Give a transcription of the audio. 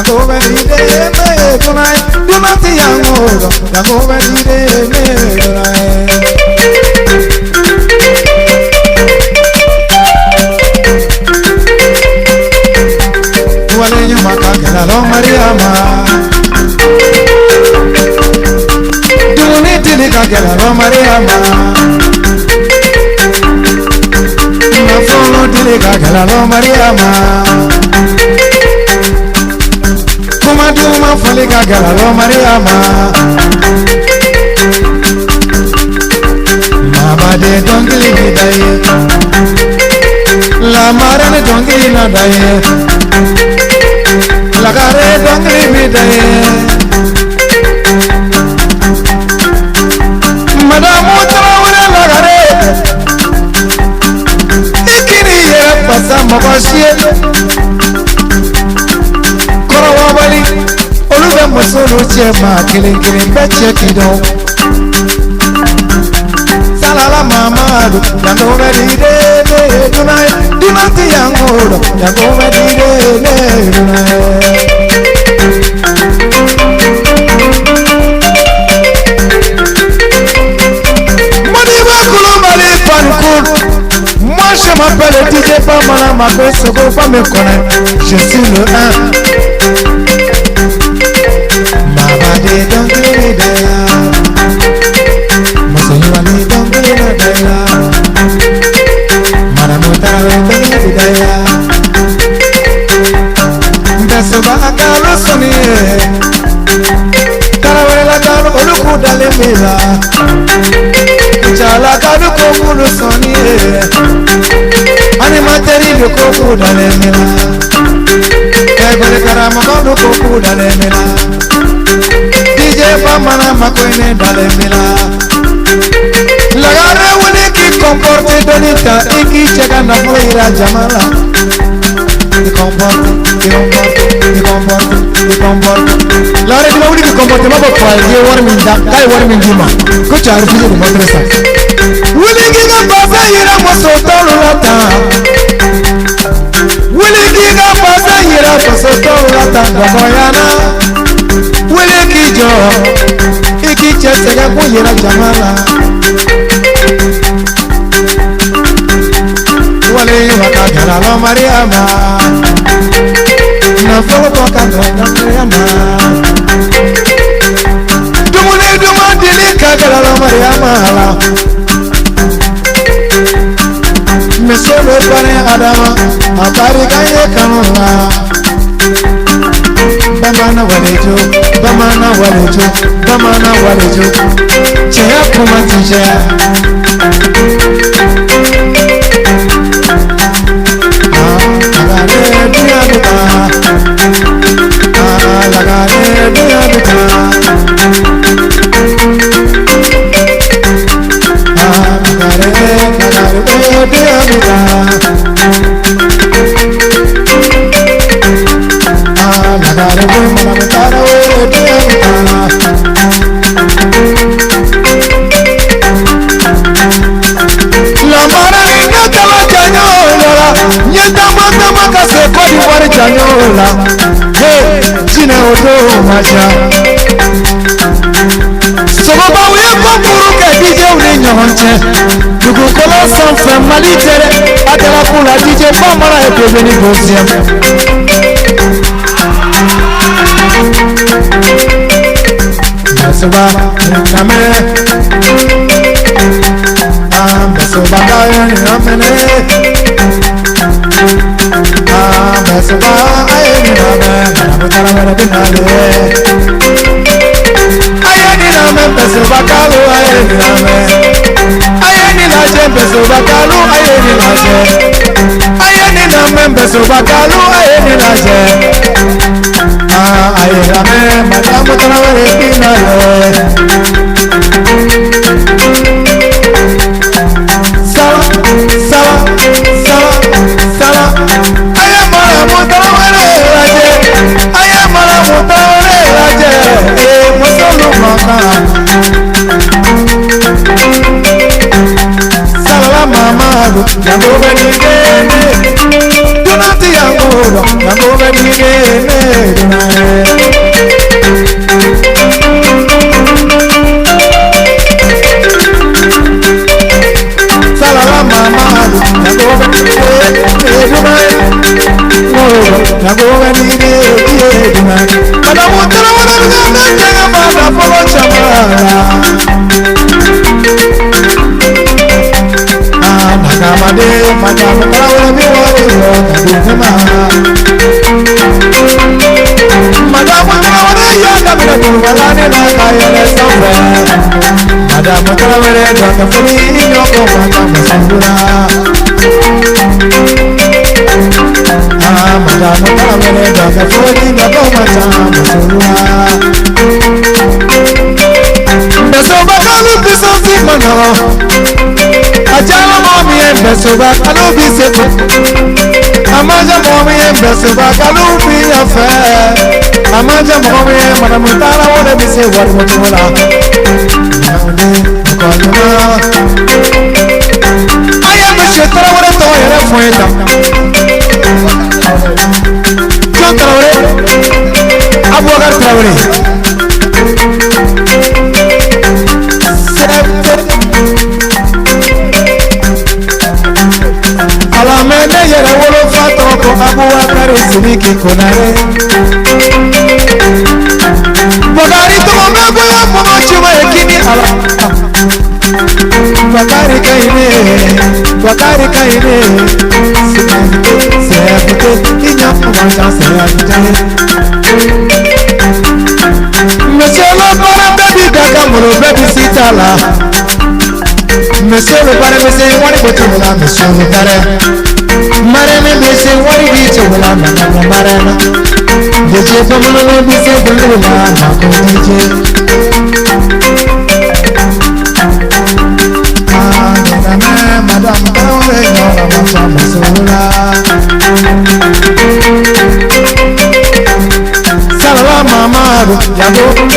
yango benide me dunai dunati yango benide me dunai wale nyuma kagela lo Mariama duniti ni kagela lo Mariama na fono dile kagela lo Mariama kuma duma fali kagela lo Mariama mama de dongili bidaye la marane dongili na daye la gare dongili bidaye madamu trawre la gare ikini yera pasa mabashie korowa bali oluga masolo chema kilinkili beche kido salala mamadu yango medide ne dunai dinati yango medide ne dunai modiba kulubali pankul moi je m'appelle DJ Pamana Makoy Soko pas me connaître je suis le 1 Mabade dongili daya Masayuani dongili daya Maramutare dongili daya Besoba akalo soniye Karawela kalo oluku dale mila Chala kalo kokulu soniye Animateri koku dale mila Egole karama kalo koku dale mila DJ Pamana Makoy ne dale mila Lagare wuli ki comporte donita iki chega na floira jamala Ki comporte Lagare ki wuli ki comporte mabo kwa ye war minda kai war mindima ko charu fi ko madrasa wuli ki ga pasa yira moso tolu lata wuli ki ga pasa yira moso tolu lata boyana wuli ki jo iki chega ko yira jamala wale wakagala lo Mariama na foto kagala Mariama dumuni kagala lo Mariama mesolo pane adama abari kanye kanula bamana walejo cheya kuma tijaya Hey, Tina Odo Maja Soba we kokuru ke DJ uni nyonche Dugu kola sanfe malitere Adela kula DJ Pamana ekebeni goziem Besoba name Besoba kaya namene Besoba ayeni name Manamutara mera binale Ayeni name besoba kalu ayeni name Ayeni laje besoba kalu ayeni laje Ayeni name besoba kalu ayeni laje Ayeni name manamutara mera binale Sawa, sawa, sawa, sawa Ayamara mutawale laje Ayamara mutawale laje Musolu maka Salama malu Yango benidene Dunati yango Yango Monsieur le pare me say what it to la monsieur le pare mare me say what it to la na mare de je to mo me say de la na ko je ah na madame ore no la ma sola sala mama ya go